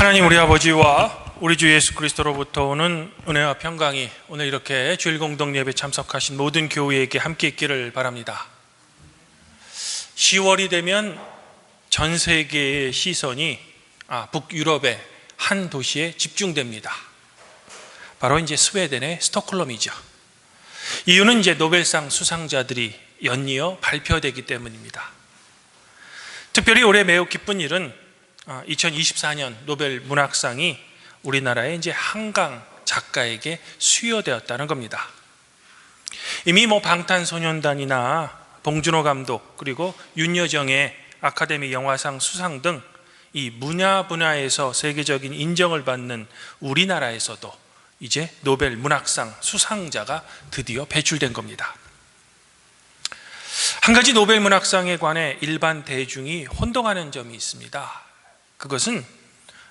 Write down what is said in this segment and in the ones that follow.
하나님 우리 아버지와 우리 주 예수 그리스도로부터 오는 은혜와 평강이 오늘 이렇게 주일 공동 예배 참석하신 모든 교우에게 함께 있기를 바랍니다. 10월이 되면 전 세계의 시선이 북유럽의 한 도시에 집중됩니다. 바로 이제 스웨덴의 스톡홀름이죠. 이유는 이제 노벨상 수상자들이 연이어 발표되기 때문입니다. 특별히 올해 매우 기쁜 일은 2024년 노벨 문학상이 우리나라의 이제 한강 작가에게 수여되었다는 겁니다. 이미 방탄소년단이나 봉준호 감독 그리고 윤여정의 아카데미 영화상 수상 등 이 분야에서 세계적인 인정을 받는 우리나라에서도 이제 노벨 문학상 수상자가 드디어 배출된 겁니다. 한 가지 노벨 문학상에 관해 일반 대중이 혼동하는 점이 있습니다. 그것은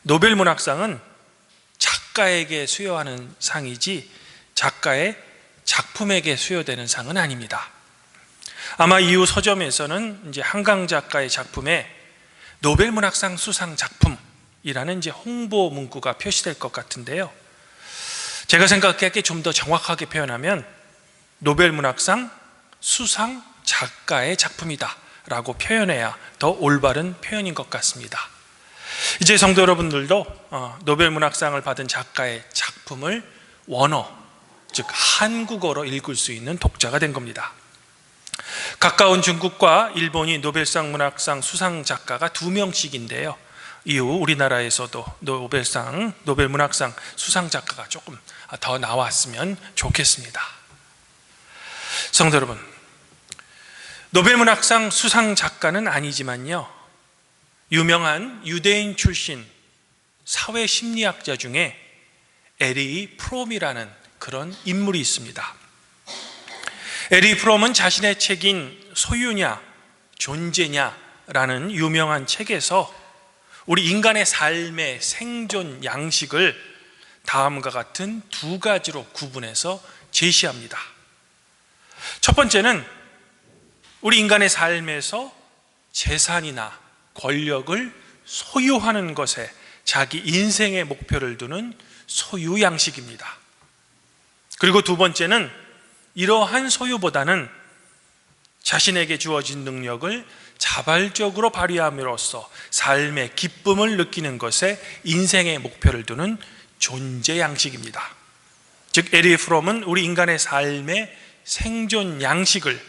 노벨 문학상은 작가에게 수여하는 상이지 작가의 작품에게 수여되는 상은 아닙니다. 아마 이후 서점에서는 이제 한강 작가의 작품에 노벨 문학상 수상 작품이라는 이제 홍보 문구가 표시될 것 같은데요. 제가 생각하기에 좀 더 정확하게 표현하면 노벨 문학상 수상 작가의 작품이다 라고 표현해야 더 올바른 표현인 것 같습니다. 이제 성도 여러분들도 노벨 문학상을 받은 작가의 작품을 원어, 즉 한국어로 읽을 수 있는 독자가 된 겁니다. 가까운 중국과 일본이 노벨상 문학상 수상 작가가 2명씩인데요. 이후 우리나라에서도 노벨 문학상 수상 작가가 조금 더 나왔으면 좋겠습니다. 성도 여러분, 노벨 문학상 수상 작가는 아니지만요, 유명한 유대인 출신 사회 심리학자 중에 에리 프롬이라는 그런 인물이 있습니다. 에리 프롬은 자신의 책인 소유냐 존재냐라는 유명한 책에서 우리 인간의 삶의 생존 양식을 다음과 같은 2가지로 구분해서 제시합니다. 첫 번째는 우리 인간의 삶에서 재산이나 권력을 소유하는 것에 자기 인생의 목표를 두는 소유 양식입니다. 그리고 2번째는 이러한 소유보다는 자신에게 주어진 능력을 자발적으로 발휘함으로써 삶의 기쁨을 느끼는 것에 인생의 목표를 두는 존재 양식입니다. 즉 에리 프롬은 우리 인간의 삶의 생존 양식을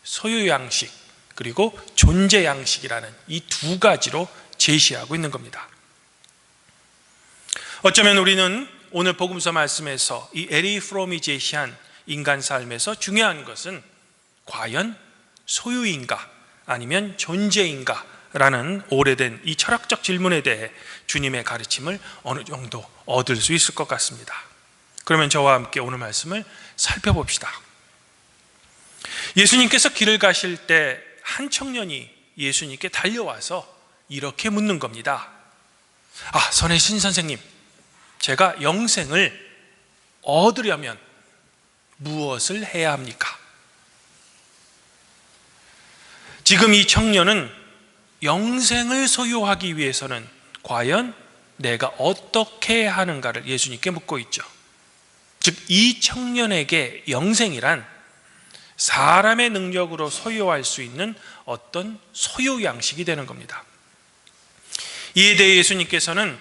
소유 양식 그리고 존재 양식이라는 이 2가지로 제시하고 있는 겁니다. 어쩌면 우리는 오늘 복음서 말씀에서 이 에리 프롬이 제시한 인간 삶에서 중요한 것은 과연 소유인가 아니면 존재인가 라는 오래된 이 철학적 질문에 대해 주님의 가르침을 어느 정도 얻을 수 있을 것 같습니다. 그러면 저와 함께 오늘 말씀을 살펴봅시다. 예수님께서 길을 가실 때 한 청년이 예수님께 달려와서 이렇게 묻는 겁니다. 선혜신 선생님, 제가 영생을 얻으려면 무엇을 해야 합니까? 지금 이 청년은 영생을 소유하기 위해서는 과연 내가 어떻게 하는가를 예수님께 묻고 있죠. 즉 이 청년에게 영생이란 사람의 능력으로 소유할 수 있는 어떤 소유 양식이 되는 겁니다. 이에 대해 예수님께서는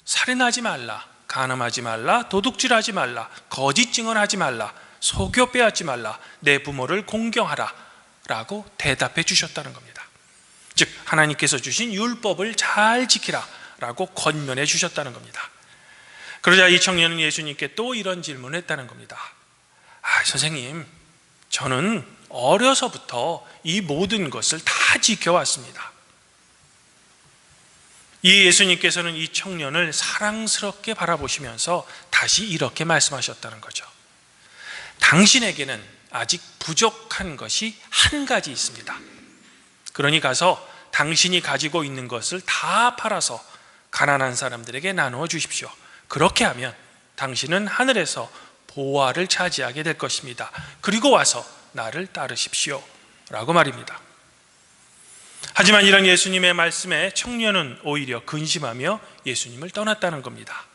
살인하지 말라, 간음하지 말라, 도둑질하지 말라, 거짓 증언하지 말라, 속여 빼앗지 말라, 내 부모를 공경하라 라고 대답해 주셨다는 겁니다. 즉 하나님께서 주신 율법을 잘 지키라 라고 권면해 주셨다는 겁니다. 그러자 이 청년은 예수님께 또 이런 질문을 했다는 겁니다. 선생님, 저는 어려서부터 이 모든 것을 다 지켜왔습니다. 이 예수님께서는 이 청년을 사랑스럽게 바라보시면서 다시 이렇게 말씀하셨다는 거죠. 당신에게는 아직 부족한 것이 한 가지 있습니다. 그러니 가서 당신이 가지고 있는 것을 다 팔아서 가난한 사람들에게 나누어 주십시오. 그렇게 하면 당신은 하늘에서 보화를 차지하게 될 것입니다. 그리고 와서 나를 따르십시오 라고 말입니다. 하지만 이런 예수님의 말씀에 청년은 오히려 근심하며 예수님을 떠났다는 겁니다.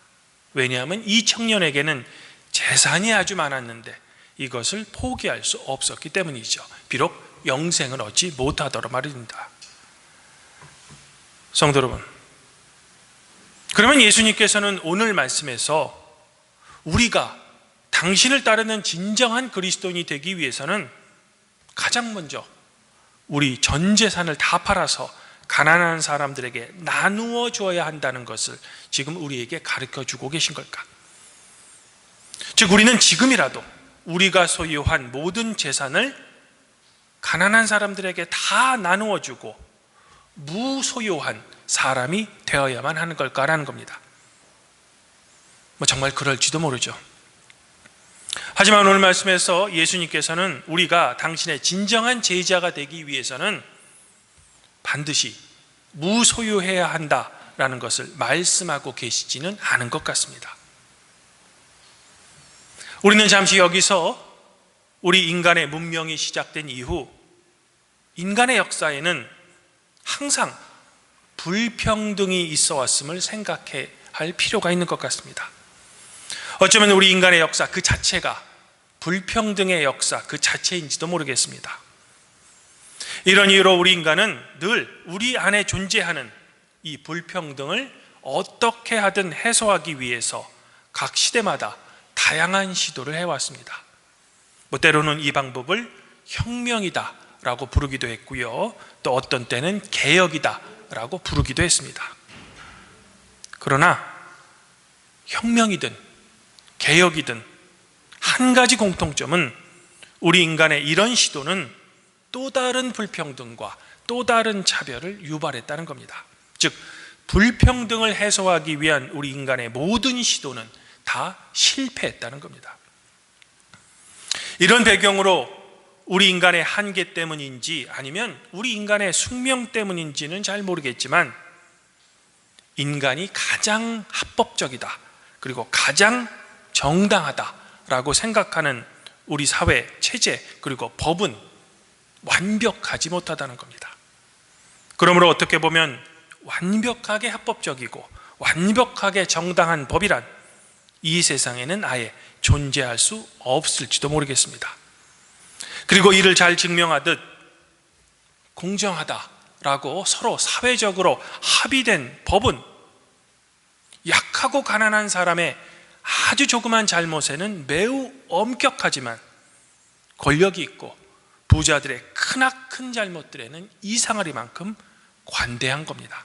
왜냐하면 이 청년에게는 재산이 아주 많았는데 이것을 포기할 수 없었기 때문이죠. 비록 영생을 얻지 못하더라 말입니다. 성도 여러분, 그러면 예수님께서는 오늘 말씀에서 우리가 당신을 따르는 진정한 그리스도인이 되기 위해서는 가장 먼저 우리 전 재산을 다 팔아서 가난한 사람들에게 나누어 줘야 한다는 것을 지금 우리에게 가르쳐 주고 계신 걸까? 즉, 우리는 지금이라도 우리가 소유한 모든 재산을 가난한 사람들에게 다 나누어 주고 무소유한 사람이 되어야만 하는 걸까라는 겁니다. 정말 그럴지도 모르죠. 하지만 오늘 말씀에서 예수님께서는 우리가 당신의 진정한 제자가 되기 위해서는 반드시 무소유해야 한다라는 것을 말씀하고 계시지는 않은 것 같습니다. 우리는 잠시 여기서 우리 인간의 문명이 시작된 이후 인간의 역사에는 항상 불평등이 있어 왔음을 생각해 할 필요가 있는 것 같습니다. 어쩌면 우리 인간의 역사 그 자체가 불평등의 역사 그 자체인지도 모르겠습니다. 이런 이유로 우리 인간은 늘 우리 안에 존재하는 이 불평등을 어떻게 하든 해소하기 위해서 각 시대마다 다양한 시도를 해왔습니다. 때로는 이 방법을 혁명이다 라고 부르기도 했고요, 또 어떤 때는 개혁이다 라고 부르기도 했습니다. 그러나 혁명이든 개혁이든 한 가지 공통점은 우리 인간의 이런 시도는 또 다른 불평등과 또 다른 차별을 유발했다는 겁니다. 즉, 불평등을 해소하기 위한 우리 인간의 모든 시도는 다 실패했다는 겁니다. 이런 배경으로 우리 인간의 한계 때문인지 아니면 우리 인간의 숙명 때문인지는 잘 모르겠지만 인간이 가장 합법적이다 그리고 가장 정당하다라고 생각하는 우리 사회, 체제 그리고 법은 완벽하지 못하다는 겁니다. 그러므로 어떻게 보면 완벽하게 합법적이고 완벽하게 정당한 법이란 이 세상에는 아예 존재할 수 없을지도 모르겠습니다. 그리고 이를 잘 증명하듯 공정하다라고 서로 사회적으로 합의된 법은 약하고 가난한 사람의 아주 조그만 잘못에는 매우 엄격하지만 권력이 있고 부자들의 크나큰 잘못들에는 이상하리만큼 관대한 겁니다.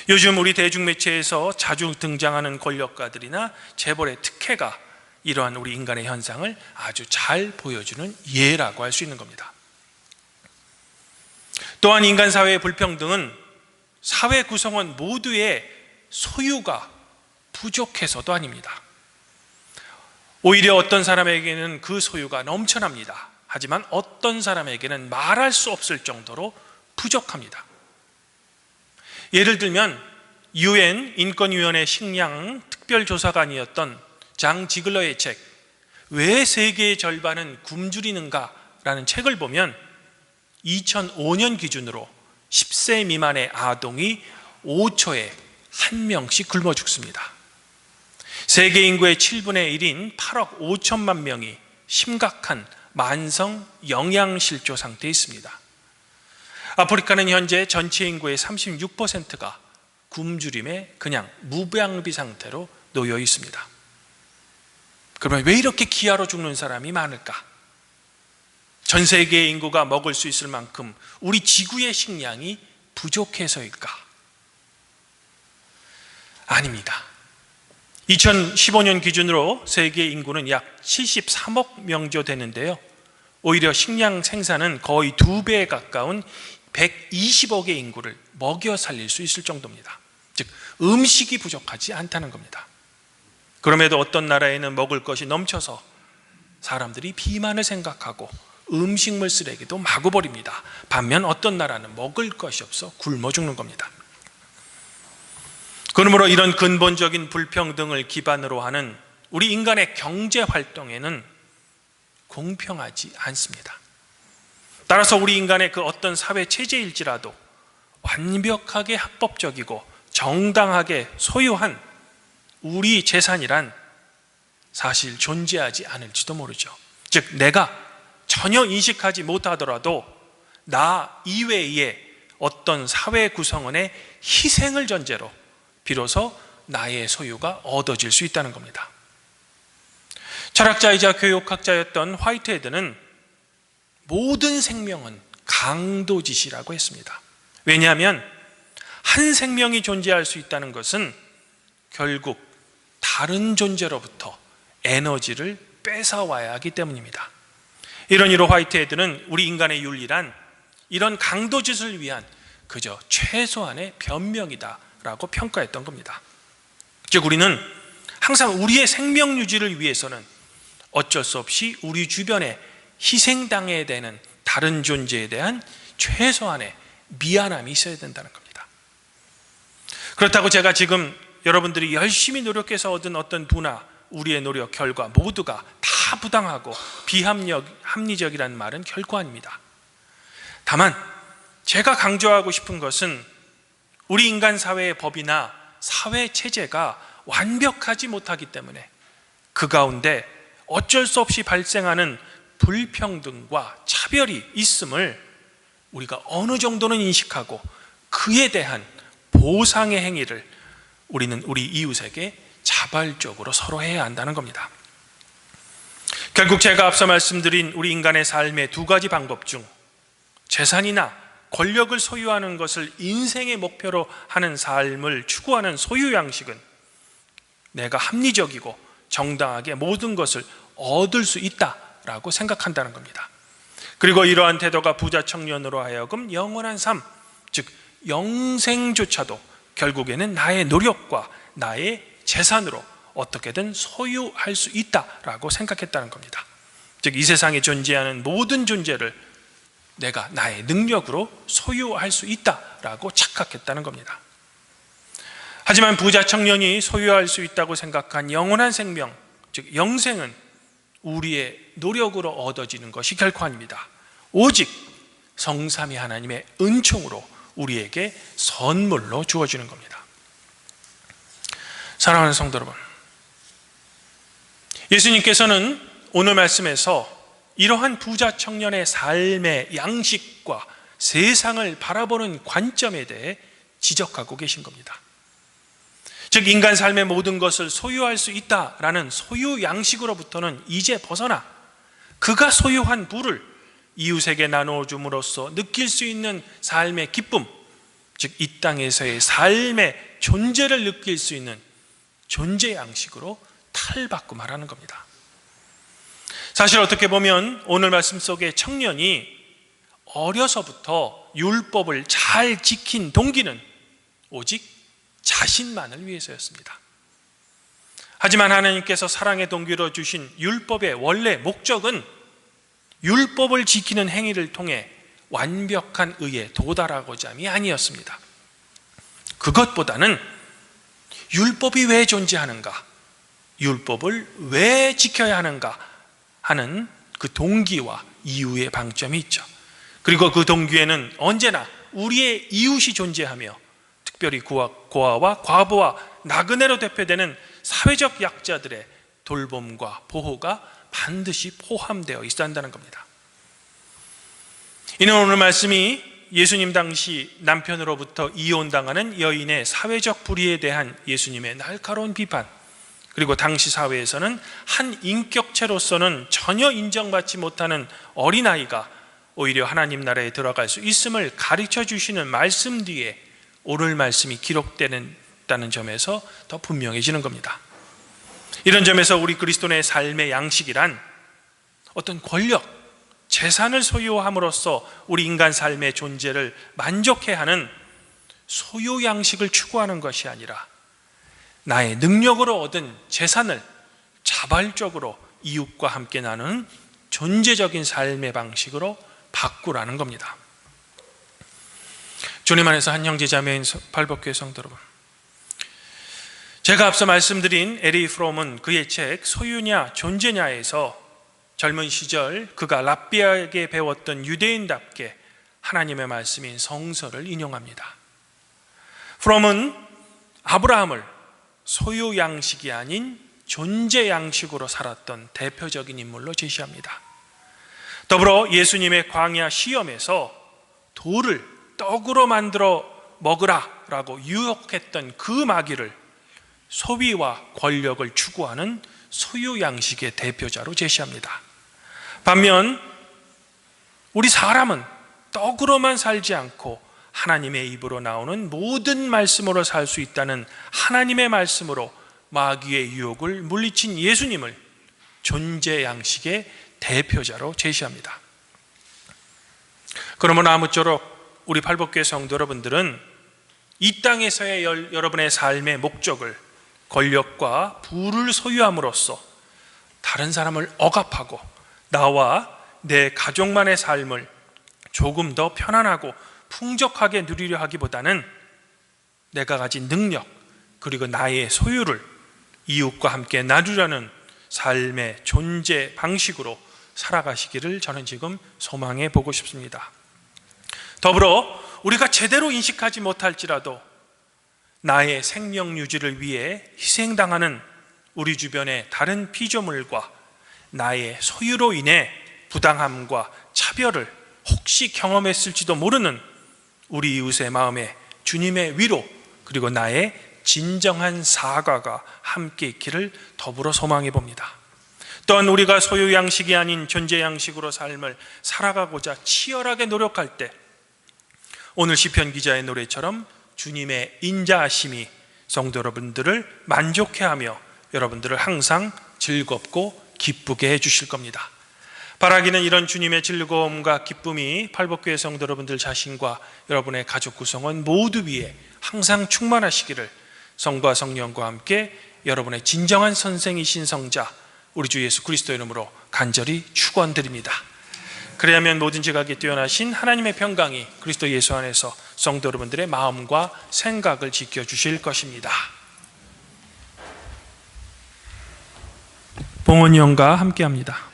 요즘 우리 대중매체에서 자주 등장하는 권력가들이나 재벌의 특혜가 이러한 우리 인간의 현상을 아주 잘 보여주는 예라고 할 수 있는 겁니다. 또한 인간 사회의 불평등은 사회 구성원 모두의 소유가 부족해서도 아닙니다. 오히려 어떤 사람에게는 그 소유가 넘쳐납니다. 하지만 어떤 사람에게는 말할 수 없을 정도로 부족합니다. 예를 들면 UN 인권위원회 식량 특별조사관이었던 장 지글러의 책 왜 세계의 절반은 굶주리는가 라는 책을 보면 2005년 기준으로 10세 미만의 아동이 5초에 1명씩 굶어 죽습니다. 세계 인구의 7분의 1인 8억 5천만 명이 심각한 만성 영양실조 상태에 있습니다. 아프리카는 현재 전체 인구의 36%가 굶주림에 그냥 무방비 상태로 놓여 있습니다. 그러면 왜 이렇게 기아로 죽는 사람이 많을까? 전 세계의 인구가 먹을 수 있을 만큼 우리 지구의 식량이 부족해서일까? 아닙니다. 2015년 기준으로 세계 인구는 약 73억 명조 되는데요, 오히려 식량 생산은 거의 2배에 가까운 120억의 인구를 먹여 살릴 수 있을 정도입니다. 즉 음식이 부족하지 않다는 겁니다. 그럼에도 어떤 나라에는 먹을 것이 넘쳐서 사람들이 비만을 생각하고 음식물 쓰레기도 마구 버립니다. 반면 어떤 나라는 먹을 것이 없어 굶어 죽는 겁니다. 그러므로 이런 근본적인 불평등을 기반으로 하는 우리 인간의 경제 활동에는 공평하지 않습니다. 따라서 우리 인간의 그 어떤 사회 체제일지라도 완벽하게 합법적이고 정당하게 소유한 우리 재산이란 사실 존재하지 않을지도 모르죠. 즉 내가 전혀 인식하지 못하더라도 나 이외의 어떤 사회 구성원의 희생을 전제로 비로소 나의 소유가 얻어질 수 있다는 겁니다. 철학자이자 교육학자였던 화이트헤드는 모든 생명은 강도짓이라고 했습니다. 왜냐하면 한 생명이 존재할 수 있다는 것은 결국 다른 존재로부터 에너지를 뺏어와야 하기 때문입니다. 이런 이유로 화이트헤드는 우리 인간의 윤리란 이런 강도짓을 위한 그저 최소한의 변명이다라고 평가했던 겁니다. 즉 우리는 항상 우리의 생명 유지를 위해서는 어쩔 수 없이 우리 주변에 희생당해야 되는 다른 존재에 대한 최소한의 미안함이 있어야 된다는 겁니다. 그렇다고 제가 지금 여러분들이 열심히 노력해서 얻은 어떤 부나 우리의 노력 결과 모두가 다 부당하고 비합리적이라는 말은 결코 아닙니다. 다만 제가 강조하고 싶은 것은 우리 인간 사회의 법이나 사회 체제가 완벽하지 못하기 때문에 그 가운데 어쩔 수 없이 발생하는 불평등과 차별이 있음을 우리가 어느 정도는 인식하고 그에 대한 보상의 행위를 우리는 우리 이웃에게 자발적으로 서로 해야 한다는 겁니다. 결국 제가 앞서 말씀드린 우리 인간의 삶의 두 가지 방법 중 재산이나 권력을 소유하는 것을 인생의 목표로 하는 삶을 추구하는 소유 양식은 내가 합리적이고 정당하게 모든 것을 얻을 수 있다라고 생각한다는 겁니다. 그리고 이러한 태도가 부자 청년으로 하여금 영원한 삶, 즉 영생조차도 결국에는 나의 노력과 나의 재산으로 어떻게든 소유할 수 있다라고 생각했다는 겁니다. 즉 이 세상에 존재하는 모든 존재를 내가 나의 능력으로 소유할 수 있다라고 착각했다는 겁니다. 하지만 부자 청년이 소유할 수 있다고 생각한 영원한 생명, 즉 영생은 우리의 노력으로 얻어지는 것이 결코 아닙니다. 오직 성삼위 하나님의 은총으로 우리에게 선물로 주어지는 겁니다. 사랑하는 성도 여러분, 예수님께서는 오늘 말씀에서 이러한 부자 청년의 삶의 양식과 세상을 바라보는 관점에 대해 지적하고 계신 겁니다. 즉 인간 삶의 모든 것을 소유할 수 있다라는 소유 양식으로부터는 이제 벗어나 그가 소유한 부를 이웃에게 나눠줌으로써 느낄 수 있는 삶의 기쁨, 즉 이 땅에서의 삶의 존재를 느낄 수 있는 존재 양식으로 탈바꿈하라는 겁니다. 사실 어떻게 보면 오늘 말씀 속에 청년이 어려서부터 율법을 잘 지킨 동기는 오직 자신만을 위해서였습니다. 하지만 하나님께서 사랑의 동기로 주신 율법의 원래 목적은 율법을 지키는 행위를 통해 완벽한 의에 도달하고자 함이 아니었습니다. 그것보다는 율법이 왜 존재하는가, 율법을 왜 지켜야 하는가 하는 그 동기와 이유의 방점이 있죠. 그리고 그 동기에는 언제나 우리의 이웃이 존재하며 특별히 고아와 과부와 나그네로 대표되는 사회적 약자들의 돌봄과 보호가 반드시 포함되어 있어야 한다는 겁니다. 이는 오늘 말씀이 예수님 당시 남편으로부터 이혼당하는 여인의 사회적 불의에 대한 예수님의 날카로운 비판, 그리고 당시 사회에서는 한 인격체로서는 전혀 인정받지 못하는 어린아이가 오히려 하나님 나라에 들어갈 수 있음을 가르쳐 주시는 말씀 뒤에 오늘 말씀이 기록되는 점에서 더 분명해지는 겁니다. 이런 점에서 우리 그리스도인의 삶의 양식이란 어떤 권력, 재산을 소유함으로써 우리 인간 삶의 존재를 만족해 하는 소유 양식을 추구하는 것이 아니라 나의 능력으로 얻은 재산을 자발적으로 이웃과 함께 나누는 존재적인 삶의 방식으로 바꾸라는 겁니다. 주님 안에서 한 형제 자매인 발복교회 성도 여러분, 제가 앞서 말씀드린 에리 프롬은 그의 책 소유냐 존재냐에서 젊은 시절 그가 랍비에게 배웠던 유대인답게 하나님의 말씀인 성서를 인용합니다. 프롬은 아브라함을 소유 양식이 아닌 존재 양식으로 살았던 대표적인 인물로 제시합니다. 더불어 예수님의 광야 시험에서 돌을 떡으로 만들어 먹으라 라고 유혹했던 그 마귀를 소위와 권력을 추구하는 소유 양식의 대표자로 제시합니다. 반면 우리 사람은 떡으로만 살지 않고 하나님의 입으로 나오는 모든 말씀으로 살 수 있다는 하나님의 말씀으로 마귀의 유혹을 물리친 예수님을 존재 양식의 대표자로 제시합니다. 그러면 아무쪼록 우리 팔복교회 성도 여러분들은 이 땅에서의 여러분의 삶의 목적을 권력과 부를 소유함으로써 다른 사람을 억압하고 나와 내 가족만의 삶을 조금 더 편안하고 풍족하게 누리려 하기보다는 내가 가진 능력 그리고 나의 소유를 이웃과 함께 나누려는 삶의 존재 방식으로 살아가시기를 저는 지금 소망해 보고 싶습니다. 더불어 우리가 제대로 인식하지 못할지라도 나의 생명 유지를 위해 희생당하는 우리 주변의 다른 피조물과 나의 소유로 인해 부당함과 차별을 혹시 경험했을지도 모르는 우리 이웃의 마음에 주님의 위로 그리고 나의 진정한 사과가 함께 있기를 더불어 소망해 봅니다. 또한 우리가 소유 양식이 아닌 존재 양식으로 삶을 살아가고자 치열하게 노력할 때 오늘 시편 기자의 노래처럼 주님의 인자하심이 성도 여러분들을 만족해하며 여러분들을 항상 즐겁고 기쁘게 해주실 겁니다. 바라기는 이런 주님의 즐거움과 기쁨이 팔복교회 성도 여러분들 자신과 여러분의 가족 구성원 모두 위에 항상 충만하시기를 성부와 성령과 함께 여러분의 진정한 선생이신 성자 우리 주 예수 그리스도의 이름으로 간절히 축원드립니다. 그래야면 모든 지각이 뛰어나신 하나님의 평강이 그리스도 예수 안에서 성도 여러분들의 마음과 생각을 지켜주실 것입니다. 봉헌 형과 함께합니다.